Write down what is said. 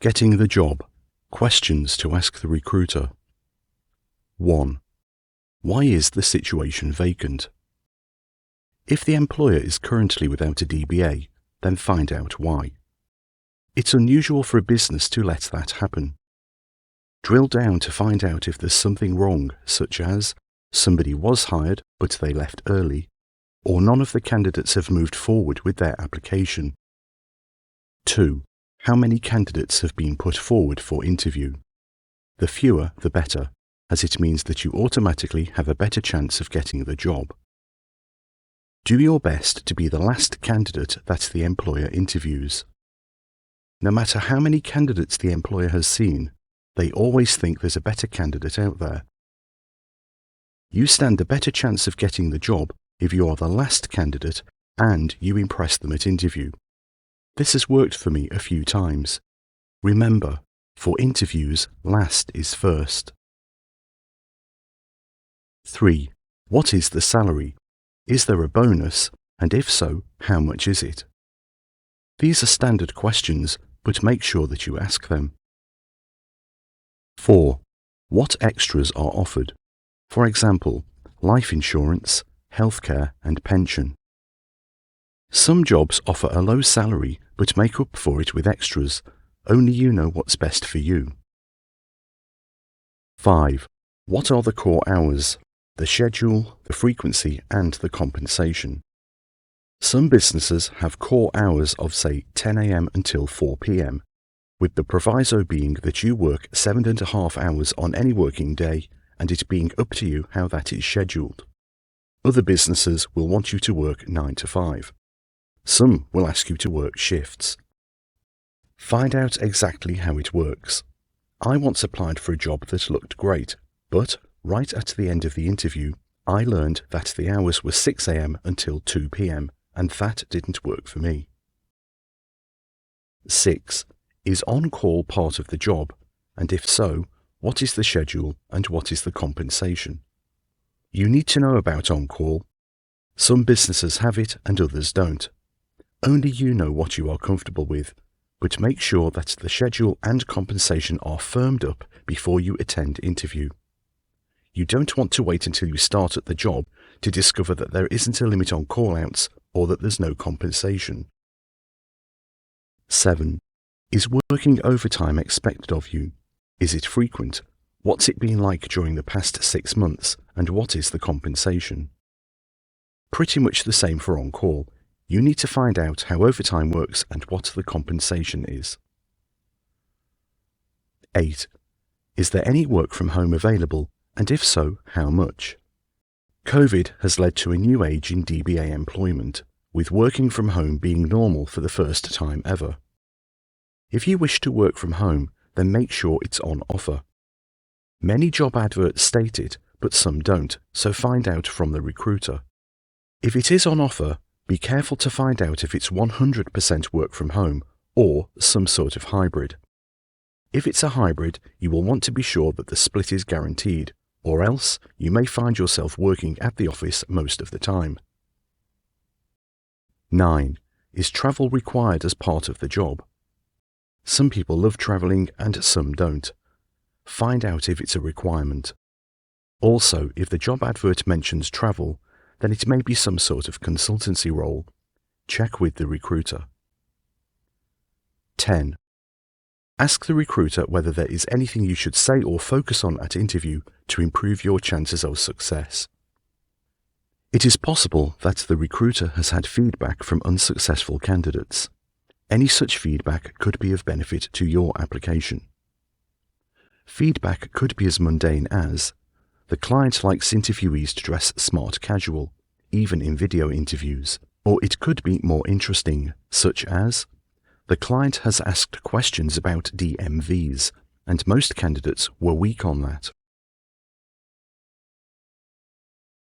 Getting the job. Questions to ask the recruiter. 1. Why is the situation vacant? If the employer is currently without a DBA, then find out why. It's unusual for a business to let that happen. Drill down to find out if there's something wrong, such as somebody was hired but they left early, or none of the candidates have moved forward with their application. 2. How many candidates have been put forward for interview? The fewer, the better, as it means that you automatically have a better chance of getting the job. Do your best to be the last candidate that the employer interviews. No matter how many candidates the employer has seen, they always think there's a better candidate out there. You stand a better chance of getting the job if you are the last candidate and you impress them at interview. This has worked for me a few times. Remember, for interviews, last is first. 3. What is the salary? Is there a bonus? And if so, how much is it? These are standard questions, but make sure that you ask them. 4. What extras are offered? For example, life insurance, healthcare, and pension. Some jobs offer a low salary but make up for it with extras. Only you know what's best for you. 5. What are the core hours? The schedule, the frequency, and the compensation. Some businesses have core hours of, say, 10 a.m. until 4 p.m., with the proviso being that you work 7.5 hours on any working day and it being up to you how that is scheduled. Other businesses will want you to work 9 to 5. Some will ask you to work shifts. Find out exactly how it works. I once applied for a job that looked great, but right at the end of the interview, I learned that the hours were 6 a.m. until 2 p.m., and that didn't work for me. 6. Is on-call part of the job? And if so, what is the schedule and what is the compensation? You need to know about on-call. Some businesses have it and others don't. Only you know what you are comfortable with, but make sure that the schedule and compensation are firmed up before you attend interview. You don't want to wait until you start at the job to discover that there isn't a limit on call-outs or that there's no compensation. 7. Is working overtime expected of you? Is it frequent? What's it been like during the past 6 months, and what is the compensation? Pretty much the same for on-call. You need to find out how overtime works and what the compensation is. 8. Is there any work from home available, and if so, how much? COVID has led to a new age in DBA employment, with working from home being normal for the first time ever. If you wish to work from home, then make sure it's on offer. Many job adverts state it, but some don't, so find out from the recruiter. If it is on offer, be careful to find out if it's 100% work from home or some sort of hybrid. If it's a hybrid, you will want to be sure that the split is guaranteed, or else you may find yourself working at the office most of the time. 9. Is travel required as part of the job? Some people love travelling and some don't. Find out if it's a requirement. Also, if the job advert mentions travel, then it may be some sort of consultancy role. Check with the recruiter. 10. Ask the recruiter whether there is anything you should say or focus on at interview to improve your chances of success. It is possible that the recruiter has had feedback from unsuccessful candidates. Any such feedback could be of benefit to your application. Feedback could be as mundane as, the client likes interviewees to dress smart casual, even in video interviews, or it could be more interesting, such as, the client has asked questions about DMVs, and most candidates were weak on that.